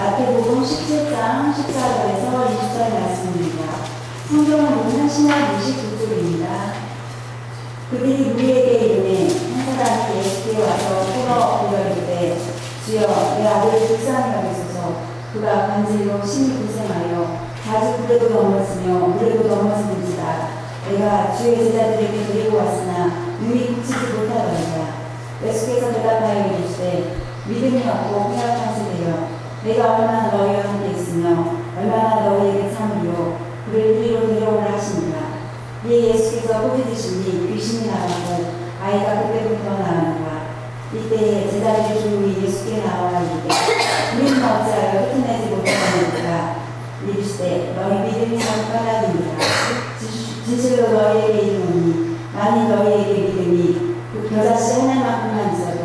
마태복음 17장 14절에서 20절 말씀입니다. 성경은 한신약 29쪽입니다. 그들이 우리에게 이르매 한 사람이 예수께 와서 풀어 이르되 주여 내 아들을 불쌍히 여기소서. 그가 간질로 심히 고생하여 자주 불에도 넘어지며 물에도 넘어지는지라. 내가 주의 제자들에게 데리고 왔으나 능히 고치지 못하더이다. 예수께서 대답하여 이르시되 믿음이 없고 회악한 세대여, 내가 얼마나 너희와 함께 있으며 얼마나 너희에게 참으리요. 그를 이리로 데려오라 하시니라. 이에 예수께서 꾸짖으시니 귀신이 나가고 아이가 그때부터 나으니라. 이때에 제자들이 조용히 예수께 나와 이르되 우리는 어찌하여 흩어내지 못하느니까. 이르시되 너희 믿음이 잠깐이니라. 진실로 너희에게 이르노니 만일 너희에게 믿음이 그 겨자씨 하나만큼만 있어도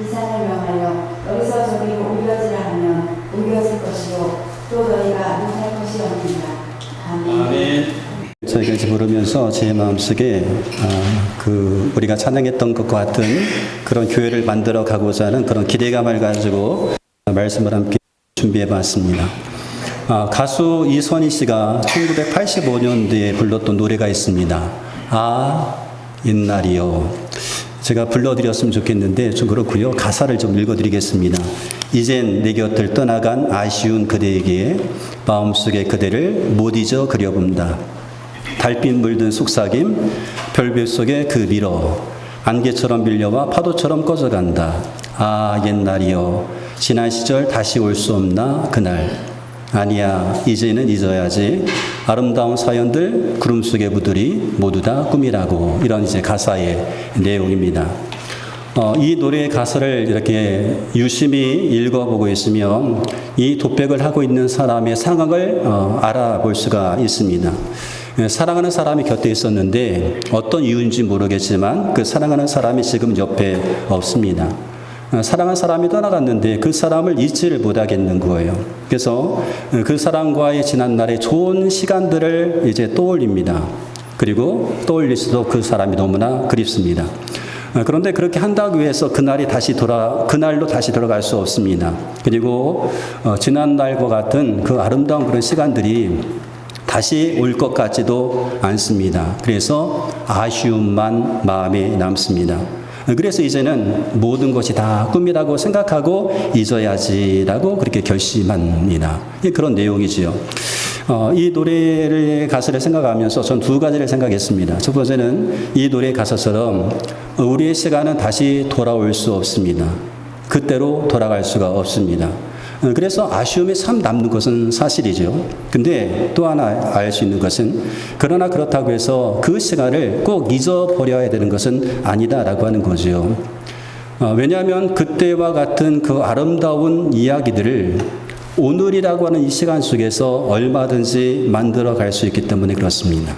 이 산을 명하여 여기서 저기로 옮겨지라 하면 옮겨질 것이요 또 너희가 못할 것이 없느니라. 아멘. 저희가 이제 부르면서 제 마음속에 우리가 찬양했던 것과 같은 그런 교회를 만들어 가고자 하는 그런 기대감을 가지고 말씀을 함께 준비해 봤습니다. 가수 이선희 씨가 1985년도에 불렀던 노래가 있습니다. 옛날이요. 제가 불러드렸으면 좋겠는데 좀 그렇고요. 가사를 좀 읽어드리겠습니다. 이젠 내 곁을 떠나간 아쉬운 그대에게 마음속에 그대를 못 잊어 그려본다. 달빛 물든 속삭임 별빛 속에 그 미러 안개처럼 밀려와 파도처럼 꺼져간다. 옛날이여 지난 시절 다시 올 수 없나 그날. 아니야 이제는 잊어야지. 아름다운 사연들 구름 속의 부들이 모두 다 꿈이라고. 이런 이제 가사의 내용입니다. 이 노래의 가사를 이렇게 유심히 읽어보고 있으면 이 독백을 하고 있는 사람의 상황을 알아볼 수가 있습니다. 사랑하는 사람이 곁에 있었는데 어떤 이유인지 모르겠지만 그 사랑하는 사람이 지금 옆에 없습니다. 사랑한 사람이 떠나갔는데 그 사람을 잊지를 못하겠는 거예요. 그래서 그 사람과의 지난날의 좋은 시간들을 이제 떠올립니다. 그리고 떠올릴수록 그 사람이 너무나 그립습니다. 그런데 그렇게 한다고 해서 그날로 다시 돌아갈 수 없습니다. 그리고 지난날과 같은 그 아름다운 그런 시간들이 다시 올 것 같지도 않습니다. 그래서 아쉬움만 마음에 남습니다. 그래서 이제는 모든 것이 다 꿈이라고 생각하고 잊어야지라고 그렇게 결심합니다. 그런 내용이지요. 이 노래의 가사를 생각하면서 전 두 가지를 생각했습니다. 첫 번째는 이 노래의 가사처럼 우리의 시간은 다시 돌아올 수 없습니다. 그때로 돌아갈 수가 없습니다. 그래서 아쉬움이 참 남는 것은 사실이죠. 근데 또 하나 알 수 있는 것은 그러나 그렇다고 해서 그 시간을 꼭 잊어버려야 되는 것은 아니다라고 하는 거죠. 왜냐하면 그때와 같은 그 아름다운 이야기들을 오늘이라고 하는 이 시간 속에서 얼마든지 만들어 갈 수 있기 때문에 그렇습니다.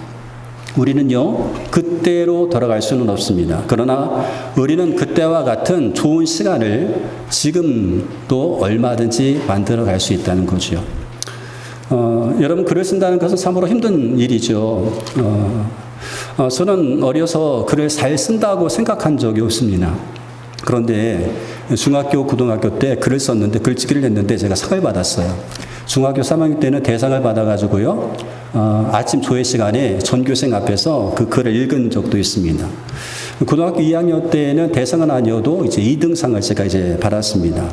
우리는요, 그때로 돌아갈 수는 없습니다. 그러나 우리는 그때와 같은 좋은 시간을 지금도 얼마든지 만들어 갈 수 있다는 거죠. 여러분, 글을 쓴다는 것은 참으로 힘든 일이죠. 저는 어려서 글을 잘 쓴다고 생각한 적이 없습니다. 그런데 중학교, 고등학교 때 글을 썼는데, 글짓기를 했는데 제가 상을 받았어요. 중학교 3학년 때는 대상을 받아가지고요, 아침 조회 시간에 전교생 앞에서 그 글을 읽은 적도 있습니다. 고등학교 2학년 때는 대상은 아니어도 이제 2등상을 제가 이제 받았습니다.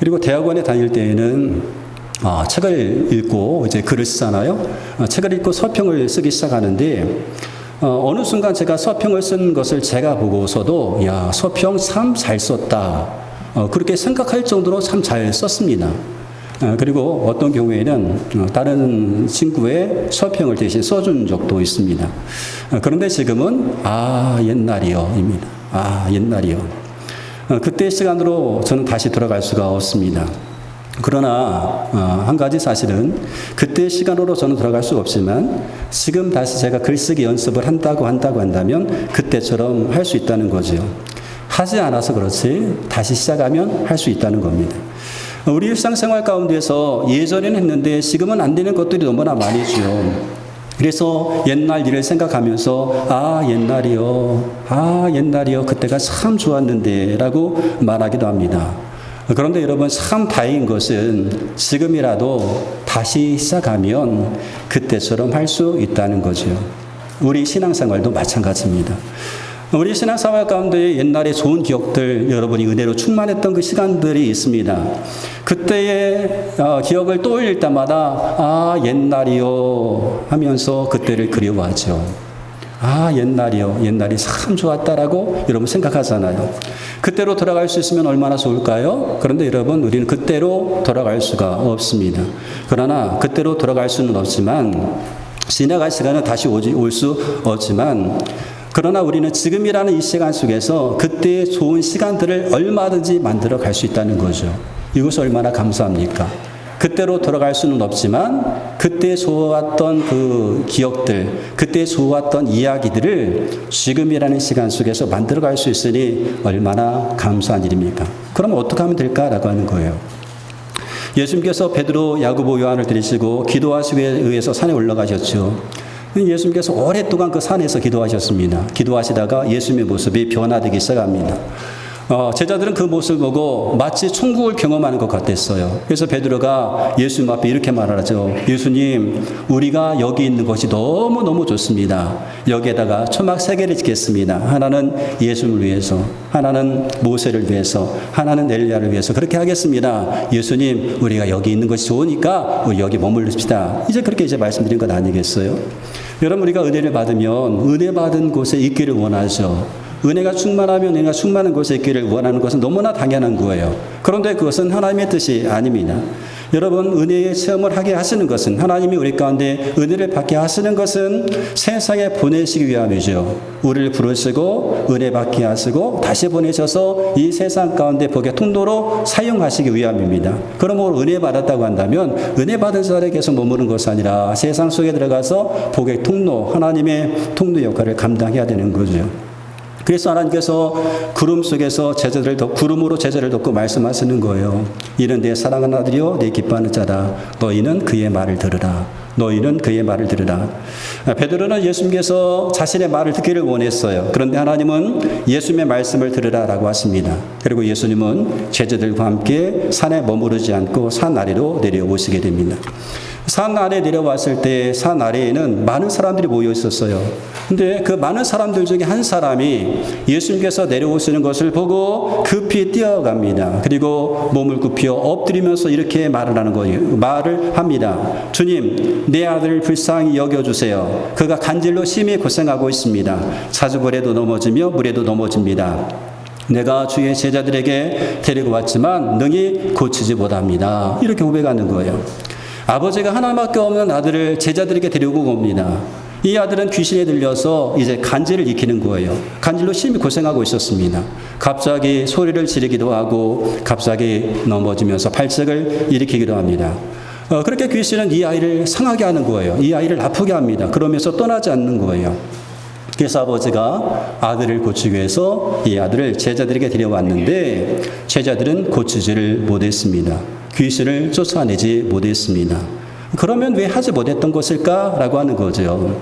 그리고 대학원에 다닐 때에는 책을 읽고 이제 글을 쓰잖아요. 책을 읽고 서평을 쓰기 시작하는데, 어느 순간 제가 서평을 쓴 것을 제가 보고서도, 야, 서평 참 잘 썼다. 그렇게 생각할 정도로 참 잘 썼습니다. 그리고 어떤 경우에는 다른 친구의 서평을 대신 써준 적도 있습니다. 그런데 지금은 옛날이요입니다. 옛날이요. 그때 시간으로 저는 다시 돌아갈 수가 없습니다. 그러나 한 가지 사실은 그때 시간으로 저는 돌아갈 수 없지만 지금 다시 제가 글쓰기 연습을 한다고 한다면 그때처럼 할 수 있다는 거죠. 하지 않아서 그렇지 다시 시작하면 할 수 있다는 겁니다. 우리 일상생활 가운데서 예전에는 했는데 지금은 안 되는 것들이 너무나 많이죠. 그래서 옛날 일을 생각하면서 옛날이요 그때가 참 좋았는데 라고 말하기도 합니다. 그런데 여러분 참 다행인 것은 지금이라도 다시 시작하면 그때처럼 할 수 있다는 거죠. 우리 신앙생활도 마찬가지입니다. 우리 신앙생활 가운데 옛날에 좋은 기억들, 여러분이 은혜로 충만했던 그 시간들이 있습니다. 그때의 기억을 떠올릴 때마다 옛날이요 하면서 그때를 그리워하죠. 옛날이요. 옛날이 참 좋았다라고 여러분 생각하잖아요. 그때로 돌아갈 수 있으면 얼마나 좋을까요? 그런데 여러분, 우리는 그때로 돌아갈 수가 없습니다. 그러나 그때로 돌아갈 수는 없지만, 지나갈 시간은 다시 올 수 없지만, 그러나 우리는 지금이라는 이 시간 속에서 그때의 좋은 시간들을 얼마든지 만들어 갈 수 있다는 거죠. 이것이 얼마나 감사합니까? 그때로 돌아갈 수는 없지만 그때 좋았던 그 기억들, 그때 좋았던 이야기들을 지금이라는 시간 속에서 만들어갈 수 있으니 얼마나 감사한 일입니까? 그럼 어떻게 하면 될까라고 하는 거예요. 예수님께서 베드로, 야고보, 요한을 데리시고 기도하시기 위해서 산에 올라가셨죠. 예수님께서 오랫동안 그 산에서 기도하셨습니다. 기도하시다가 예수님의 모습이 변화되기 시작합니다. 제자들은 그 모습을 보고 마치 천국을 경험하는 것 같았어요. 그래서 베드로가 예수님 앞에 이렇게 말하죠. 예수님, 우리가 여기 있는 것이 너무너무 좋습니다. 여기에다가 초막 3개를 짓겠습니다. 하나는 예수님을 위해서, 하나는 모세를 위해서, 하나는 엘리야를 위해서 그렇게 하겠습니다. 예수님, 우리가 여기 있는 것이 좋으니까 우리 여기 머물릅시다. 이제 그렇게 말씀드린 것 아니겠어요? 여러분, 우리가 은혜를 받으면 은혜 받은 곳에 있기를 원하죠. 은혜가 충만하면 은혜가 충만한 곳에 있기를 원하는 것은 너무나 당연한 거예요. 그런데 그것은 하나님의 뜻이 아닙니다. 여러분, 은혜의 체험을 하게 하시는 것은, 하나님이 우리 가운데 은혜를 받게 하시는 것은 세상에 보내시기 위함이죠. 우리를 부르시고 은혜 받게 하시고 다시 보내셔서 이 세상 가운데 복의 통로로 사용하시기 위함입니다. 그러므로 은혜 받았다고 한다면 은혜 받은 자리에 계속 머무는 것이 아니라 세상 속에 들어가서 복의 통로, 하나님의 통로 역할을 감당해야 되는 거죠. 그래서 하나님께서 구름 속에서 구름으로 제자를 돕고 말씀하시는 거예요. 이는 내 사랑하는 아들이요 내 기뻐하는 자다. 너희는 그의 말을 들으라. 너희는 그의 말을 들으라. 베드로는 예수님께서 자신의 말을 듣기를 원했어요. 그런데 하나님은 예수님의 말씀을 들으라라고 하십니다. 그리고 예수님은 제자들과 함께 산에 머무르지 않고 산 아래로 내려오시게 됩니다. 산 아래 내려왔을 때 산 아래에는 많은 사람들이 모여 있었어요. 근데 그 많은 사람들 중에 한 사람이 예수님께서 내려오시는 것을 보고 급히 뛰어갑니다. 그리고 몸을 굽혀 엎드리면서 이렇게 말을 하는 거예요. 말을 합니다. 주님, 내 아들을 불쌍히 여겨주세요. 그가 간질로 심히 고생하고 있습니다. 자주벌에도 넘어지며 물에도 넘어집니다. 내가 주의 제자들에게 데리고 왔지만 능히 고치지 못합니다. 이렇게 고백하는 거예요. 아버지가 하나밖에 없는 아들을 제자들에게 데리고 옵니다. 이 아들은 귀신에 들려서 이제 간질을 익히는 거예요. 간질로 심히 고생하고 있었습니다. 갑자기 소리를 지르기도 하고 갑자기 넘어지면서 발작을 일으키기도 합니다. 그렇게 귀신은 이 아이를 상하게 하는 거예요. 이 아이를 아프게 합니다. 그러면서 떠나지 않는 거예요. 그래서 아버지가 아들을 고치기 위해서 이 아들을 제자들에게 데려왔는데 제자들은 고치지를 못했습니다. 귀신을 쫓아내지 못했습니다. 그러면 왜 하지 못했던 것일까라고 하는 거죠.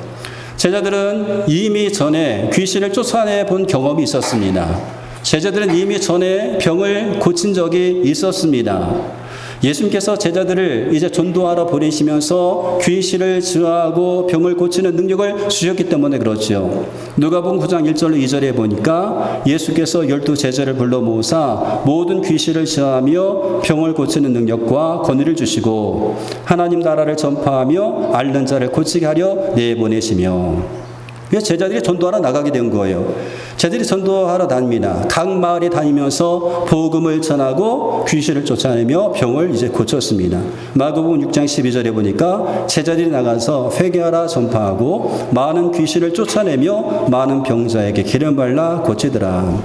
제자들은 이미 전에 귀신을 쫓아내 본 경험이 있었습니다. 제자들은 이미 전에 병을 고친 적이 있었습니다. 예수님께서 제자들을 이제 전도하러 보내시면서 귀신을 제어하고 병을 고치는 능력을 주셨기 때문에 그렇죠. 누가복음 9장 1절로 2절에 보니까 예수께서 12 제자를 불러 모으사 모든 귀신을 제어하며 병을 고치는 능력과 권위를 주시고 하나님 나라를 전파하며 앓는 자를 고치게 하려 내보내시며. 그래서 제자들이 전도하러 나가게 된 거예요. 제자들이 전도하러 다닙니다. 각 마을에 다니면서 복음을 전하고 귀신을 쫓아내며 병을 이제 고쳤습니다. 마가복음 6장 12절에 보니까 제자들이 나가서 회개하라 전파하고 많은 귀신을 쫓아내며 많은 병자에게 기름 발라 고치더라.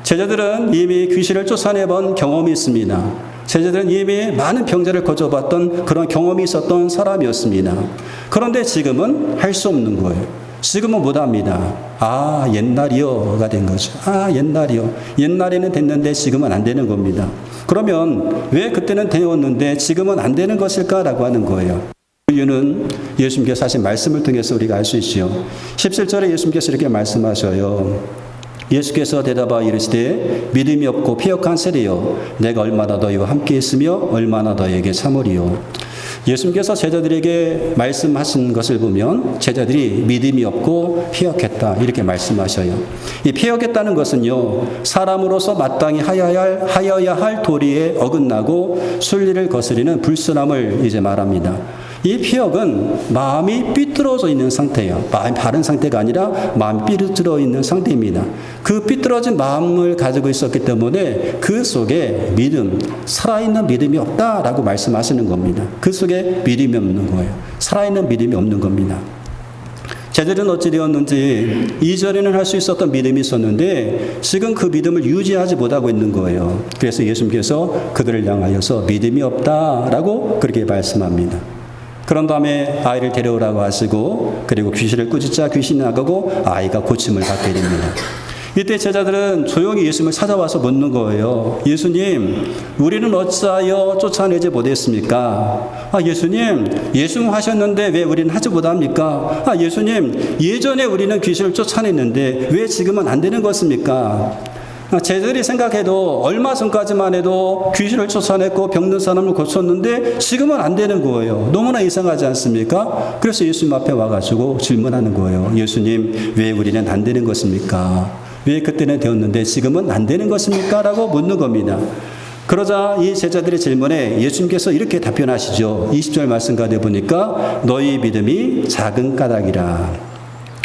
제자들은 이미 귀신을 쫓아내본 경험이 있습니다. 제자들은 이미 많은 병자를 고쳐봤던 그런 경험이 있었던 사람이었습니다. 그런데 지금은 할 수 없는 거예요. 지금은 못합니다. 옛날이요가 된 거죠. 옛날이요. 옛날에는 됐는데 지금은 안 되는 겁니다. 그러면 왜 그때는 되었는데 지금은 안 되는 것일까라고 하는 거예요. 그 이유는 예수님께서 하신 말씀을 통해서 우리가 알 수 있지요. 17절에 예수님께서 이렇게 말씀하셔요. 예수께서 대답하여 이르시되 믿음이 없고 피역한 세리여 내가 얼마나 너희와 함께 있으며 얼마나 너희에게 참으리요. 예수님께서 제자들에게 말씀하신 것을 보면 제자들이 믿음이 없고 피역했다 이렇게 말씀하셔요. 이 피역했다는 것은요, 사람으로서 마땅히 하여야 할 도리에 어긋나고 순리를 거스리는 불순함을 이제 말합니다. 이 피역은 마음이 삐뚤어져 있는 상태예요. 마음이 바른 상태가 아니라 마음이 삐뚤어 있는 상태입니다. 그 삐뚤어진 마음을 가지고 있었기 때문에 그 속에 믿음, 살아있는 믿음이 없다라고 말씀하시는 겁니다. 그 속에 믿음이 없는 거예요. 살아있는 믿음이 없는 겁니다. 제자들은 어찌 되었는지 이전에는 할 수 있었던 믿음이 있었는데 지금 그 믿음을 유지하지 못하고 있는 거예요. 그래서 예수님께서 그들을 향하여서 믿음이 없다라고 그렇게 말씀합니다. 그런 다음에 아이를 데려오라고 하시고 그리고 귀신을 꾸짖자 귀신이 나가고 아이가 고침을 받게 됩니다. 이때 제자들은 조용히 예수님을 찾아와서 묻는 거예요. 예수님, 우리는 어찌하여 쫓아내지 못했습니까? 예수님 하셨는데 왜 우리는 하지 못합니까? 예수님, 예전에 우리는 귀신을 쫓아냈는데 왜 지금은 안 되는 것입니까? 제자들이 생각해도 얼마 전까지만 해도 귀신을 쫓아냈고 병든 사람을 고쳤는데 지금은 안 되는 거예요. 너무나 이상하지 않습니까? 그래서 예수님 앞에 와가지고 질문하는 거예요. 예수님, 왜 우리는 안 되는 것입니까? 왜 그때는 되었는데 지금은 안 되는 것입니까? 라고 묻는 겁니다. 그러자 이 제자들의 질문에 예수님께서 이렇게 답변하시죠. 20절 말씀 가운데 보니까 너희 믿음이 작은 까닭이라.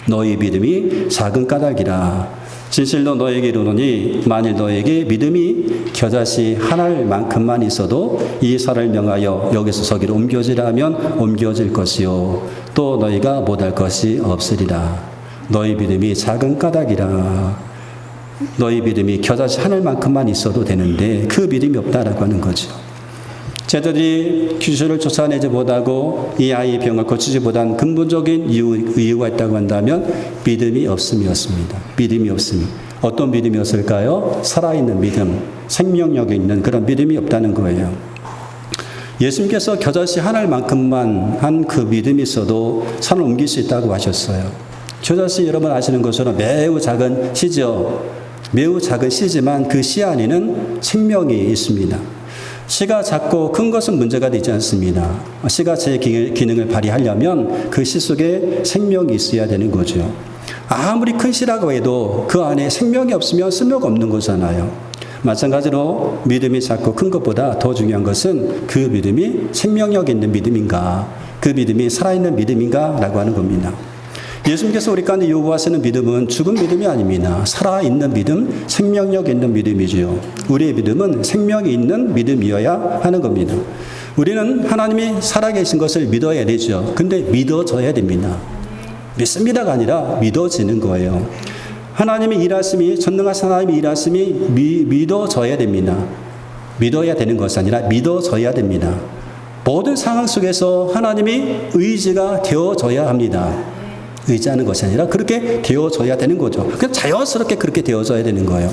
너희 믿음이 작은 까닭이라. 진실로 너에게 이르노니 만일 너에게 믿음이 겨자씨 한 알만큼만 있어도 이 산을 명하여 여기서 저기로 옮겨지라 하면 옮겨질 것이요 또 너희가 못할 것이 없으리라. 너희 믿음이 작은 까닭이라. 너희 믿음이 겨자씨 한 알만큼만 있어도 되는데 그 믿음이 없다라고 하는 거죠. 제자들이 귀신을 쫓아내지 못하고 이 아이의 병을 고치지 못한 근본적인 이유가 있다고 한다면 믿음이 없음이었습니다. 믿음이 없음. 어떤 믿음이었을까요? 살아있는 믿음, 생명력이 있는 그런 믿음이 없다는 거예요. 예수님께서 겨자씨 한 알만큼만 한 그 믿음이 있어도 산을 옮길 수 있다고 하셨어요. 겨자씨 여러분 아시는 것처럼 매우 작은 씨죠. 매우 작은 씨지만 그 씨 안에는 생명이 있습니다. 씨가 작고 큰 것은 문제가 되지 않습니다. 씨가 제 기능을 발휘하려면 그 씨 속에 생명이 있어야 되는 거죠. 아무리 큰 씨라고 해도 그 안에 생명이 없으면 쓸모가 없는 거잖아요. 마찬가지로 믿음이 작고 큰 것보다 더 중요한 것은 그 믿음이 생명력 있는 믿음인가, 그 믿음이 살아있는 믿음인가 라고 하는 겁니다. 예수님께서 우리 가운데 요구하시는 믿음은 죽은 믿음이 아닙니다. 살아있는 믿음, 생명력 있는 믿음이지요. 우리의 믿음은 생명이 있는 믿음이어야 하는 겁니다. 우리는 하나님이 살아계신 것을 믿어야 되죠. 근데 믿어져야 됩니다. 믿습니다가 아니라 믿어지는 거예요. 하나님의 일하심이, 전능하신 하나님의 일하심이 믿어져야 됩니다. 믿어야 되는 것이 아니라 믿어져야 됩니다. 모든 상황 속에서 하나님이 의지가 되어져야 합니다. 의지하는 것이 아니라 그렇게 되어져야 되는 거죠. 그냥 자연스럽게 그렇게 되어져야 되는 거예요.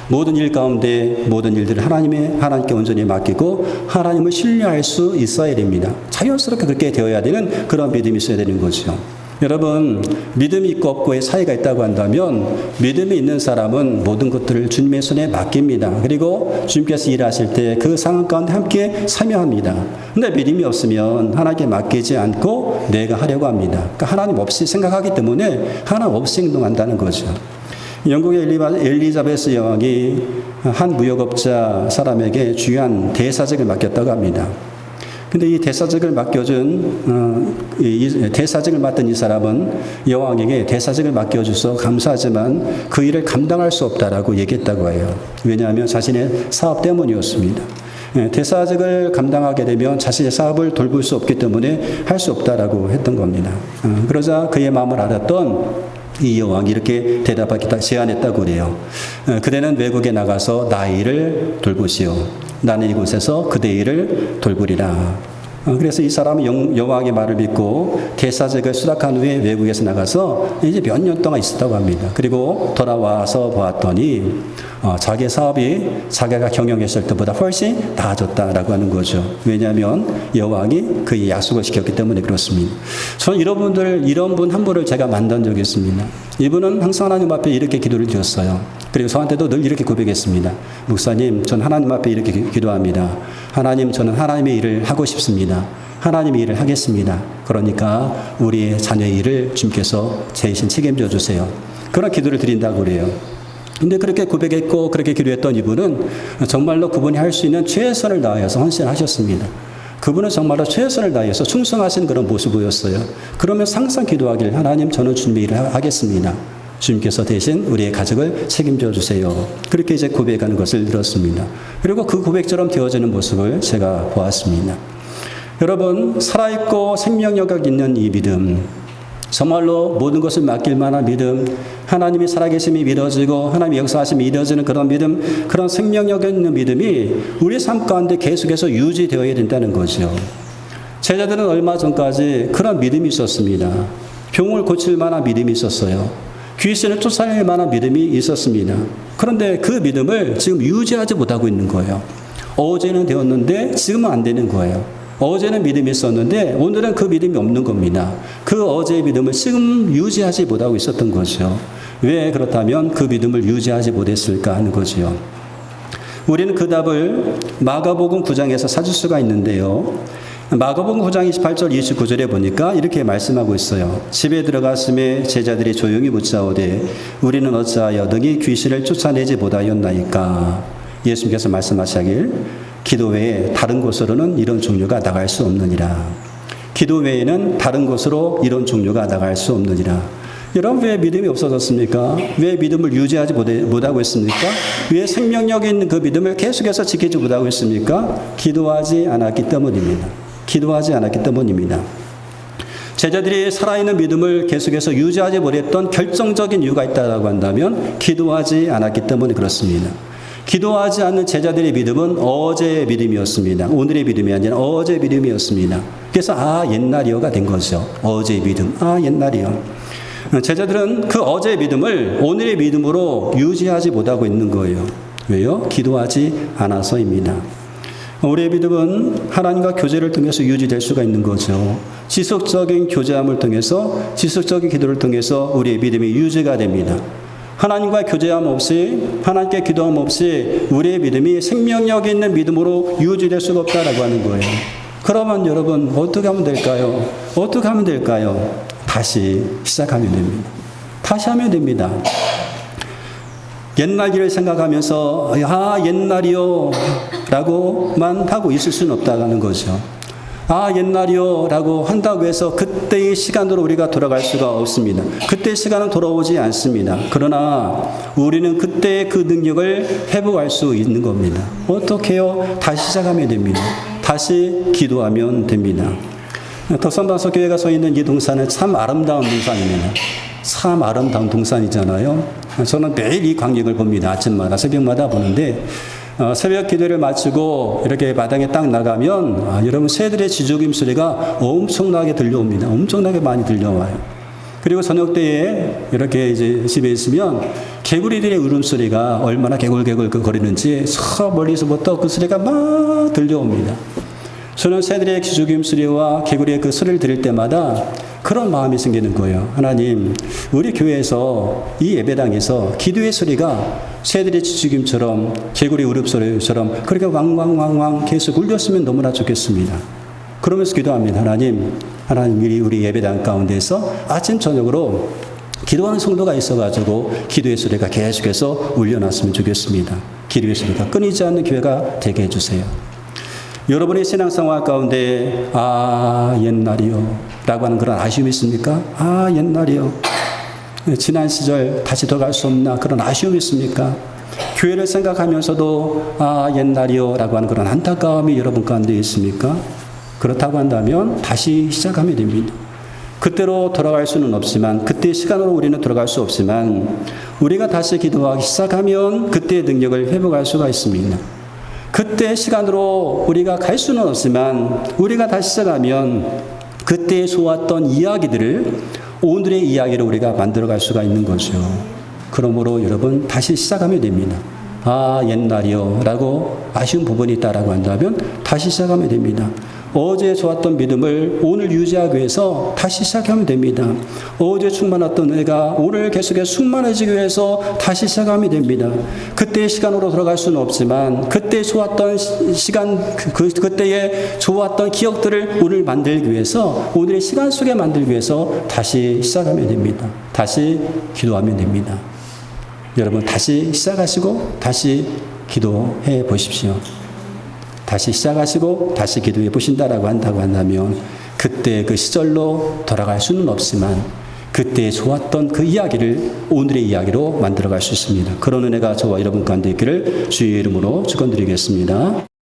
모든 일 가운데 모든 일들을 하나님께 온전히 맡기고 하나님을 신뢰할 수 있어야 됩니다. 자연스럽게 그렇게 되어야 되는 그런 믿음이 있어야 되는 거죠. 여러분, 믿음이 있고 없고의 차이가 있다고 한다면 믿음이 있는 사람은 모든 것들을 주님의 손에 맡깁니다. 그리고 주님께서 일하실 때 그 상황 가운데 함께 참여합니다. 근데 믿음이 없으면 하나님께 맡기지 않고 내가 하려고 합니다. 그러니까 하나님 없이 생각하기 때문에 하나님 없이 행동한다는 거죠. 영국의 엘리자베스 여왕이 한 무역업자 사람에게 중요한 대사직을 맡겼다고 합니다. 근데 이 대사직을 대사직을 맡은 이 사람은 여왕에게 대사직을 맡겨줘서 감사하지만 그 일을 감당할 수 없다라고 얘기했다고 해요. 왜냐하면 자신의 사업 때문이었습니다. 대사직을 감당하게 되면 자신의 사업을 돌볼 수 없기 때문에 할 수 없다라고 했던 겁니다. 그러자 그의 마음을 알았던 이 여왕이 이렇게 대답하겠다 제안했다고 그래요. 그대는 외국에 나가서 나의 일을 돌보시오. 나는 이곳에서 그대의 일을 돌보리라. 그래서 이 사람은 여왕의 말을 믿고 대사직을 수락한 후에 외국에서 나가서 이제 몇 년 동안 있었다고 합니다. 그리고 돌아와서 보았더니 자기 사업이 자기가 경영했을 때보다 훨씬 나아졌다라고 하는 거죠. 왜냐하면 여왕이 그의 약속을 시켰기 때문에 그렇습니다. 저는 이런 분 한 분을 제가 만난 적이 있습니다. 이분은 항상 하나님 앞에 이렇게 기도를 드렸어요. 그리고 저한테도 늘 이렇게 고백했습니다. 목사님, 전 하나님 앞에 이렇게 기도합니다. 하나님, 저는 하나님의 일을 하고 싶습니다. 하나님의 일을 하겠습니다. 그러니까 우리의 자녀의 일을 주님께서 대신 책임져 주세요. 그런 기도를 드린다고 그래요. 근데 그렇게 고백했고 그렇게 기도했던 이분은 정말로 그분이 할 수 있는 최선을 다해서 헌신하셨습니다. 그분은 정말로 최선을 다해서 충성하신 그런 모습 보였어요. 그러면 항상 기도하길, 하나님, 저는 주님의 일을 하겠습니다. 주님께서 대신 우리의 가족을 책임져 주세요. 그렇게 이제 고백하는 것을 들었습니다. 그리고 그 고백처럼 되어지는 모습을 제가 보았습니다. 여러분, 살아있고 생명력이 있는 이 믿음, 정말로 모든 것을 맡길 만한 믿음, 하나님이 살아계심이 믿어지고 하나님의 역사하심이 믿어지는 그런 믿음, 그런 생명력 있는 믿음이 우리 삶 가운데 계속해서 유지되어야 된다는 거죠. 제자들은 얼마 전까지 그런 믿음이 있었습니다. 병을 고칠 만한 믿음이 있었어요. 귀신을 쫓아낼 만한 믿음이 있었습니다. 그런데 그 믿음을 지금 유지하지 못하고 있는 거예요. 어제는 되었는데 지금은 안 되는 거예요. 어제는 믿음이 있었는데 오늘은 그 믿음이 없는 겁니다. 그 어제의 믿음을 지금 유지하지 못하고 있었던 거죠. 왜 그렇다면 그 믿음을 유지하지 못했을까 하는 거죠. 우리는 그 답을 마가복음 9장에서 찾을 수가 있는데요. 마가복음 9장 28절 29절에 보니까 이렇게 말씀하고 있어요. 집에 들어갔음에 제자들이 조용히 묻자오되 우리는 어찌하여 능히 귀신을 쫓아내지 못하였나이까. 예수님께서 말씀하시길, 기도 외에 다른 곳으로는 이런 종류가 나갈 수 없느니라. 기도 외에는 다른 곳으로 이런 종류가 나갈 수 없느니라. 여러분, 왜 믿음이 없어졌습니까? 왜 믿음을 유지하지 못하고 있습니까? 왜 생명력 있는 그 믿음을 계속해서 지키지 못하고 있습니까? 기도하지 않았기 때문입니다. 기도하지 않았기 때문입니다. 제자들이 살아있는 믿음을 계속해서 유지하지 못했던 결정적인 이유가 있다고 한다면 기도하지 않았기 때문에 그렇습니다. 기도하지 않는 제자들의 믿음은 어제의 믿음이었습니다. 오늘의 믿음이 아니라 어제의 믿음이었습니다. 그래서 옛날이요가 된 거죠. 어제의 믿음. 옛날이요. 제자들은 그 어제의 믿음을 오늘의 믿음으로 유지하지 못하고 있는 거예요. 왜요? 기도하지 않아서입니다. 우리의 믿음은 하나님과 교제를 통해서 유지될 수가 있는 거죠. 지속적인 교제함을 통해서, 지속적인 기도를 통해서 우리의 믿음이 유지가 됩니다. 하나님과의 교제함 없이, 하나님께 기도함 없이 우리의 믿음이 생명력 있는 믿음으로 유지될 수가 없다라고 하는 거예요. 그러면 여러분, 어떻게 하면 될까요? 어떻게 하면 될까요? 다시 시작하면 됩니다. 다시 하면 됩니다. 옛날 일을 생각하면서 옛날이요 라고만 하고 있을 수는 없다는 거죠. 옛날이요 라고 한다고 해서 그때의 시간으로 우리가 돌아갈 수가 없습니다. 그때의 시간은 돌아오지 않습니다. 그러나 우리는 그때의 그 능력을 회복할 수 있는 겁니다. 어떻게 해요? 다시 시작하면 됩니다. 다시 기도하면 됩니다. 덕선방석교회가 서 있는 이 동산은 참 아름다운 동산입니다. 참 아름다운 동산이잖아요. 저는 매일 이 광경을 봅니다. 아침마다, 새벽마다 보는데 새벽 기도를 마치고 이렇게 마당에 딱 나가면 여러분, 새들의 지저귀 소리가 엄청나게 들려옵니다. 엄청나게 많이 들려와요. 그리고 저녁 때에 이렇게 이제 집에 있으면 개구리들의 울음소리가 얼마나 개굴개굴 거리는지 저 멀리서부터 그 소리가 막 들려옵니다. 저는 새들의 기저귀 소리와 개구리의 그 소리를 들을 때마다 그런 마음이 생기는 거예요. 하나님, 우리 교회에서, 이 예배당에서 기도의 소리가 새들의 짖음처럼, 개구리 울음소리처럼 그렇게 왕왕왕왕 계속 울렸으면 너무나 좋겠습니다. 그러면서 기도합니다. 하나님, 우리 예배당 가운데서 아침 저녁으로 기도하는 성도가 있어가지고 기도의 소리가 계속해서 울려놨으면 좋겠습니다. 기도의 소리가 끊이지 않는 교회가 되게 해주세요. 여러분의 신앙생활 가운데 옛날이요 라고 하는 그런 아쉬움이 있습니까? 옛날이요. 지난 시절 다시 돌아갈 수 없나 그런 아쉬움이 있습니까? 교회를 생각하면서도 옛날이요 라고 하는 그런 안타까움이 여러분 가운데 있습니까? 그렇다고 한다면 다시 시작하면 됩니다. 그때로 돌아갈 수는 없지만, 그때의 시간으로 우리는 돌아갈 수 없지만 우리가 다시 기도하기 시작하면 그때의 능력을 회복할 수가 있습니다. 그때 시간으로 우리가 갈 수는 없지만 우리가 다시 시작하면 그때 좋았던 이야기들을 오늘의 이야기로 우리가 만들어갈 수가 있는 거죠. 그러므로 여러분, 다시 시작하면 됩니다. 옛날이요 라고 아쉬운 부분이 있다라고 한다면 다시 시작하면 됩니다. 어제 좋았던 믿음을 오늘 유지하기 위해서 다시 시작하면 됩니다. 어제 충만했던 은혜가 오늘 계속해서 충만해지기 위해서 다시 시작하면 됩니다. 그때의 시간으로 돌아갈 수는 없지만 그때 좋았던 시간, 그때의 좋았던 기억들을 오늘 만들기 위해서, 오늘의 시간 속에 만들기 위해서 다시 시작하면 됩니다. 다시 기도하면 됩니다. 여러분 다시 시작하시고 다시 기도해 보십시오. 다시 시작하시고 다시 기도해 보신다라고 한다면 그때 그 시절로 돌아갈 수는 없지만 그때 좋았던 그 이야기를 오늘의 이야기로 만들어갈 수 있습니다. 그런 은혜가 저와 여러분 가운데 있기를 주의 이름으로 축원드리겠습니다.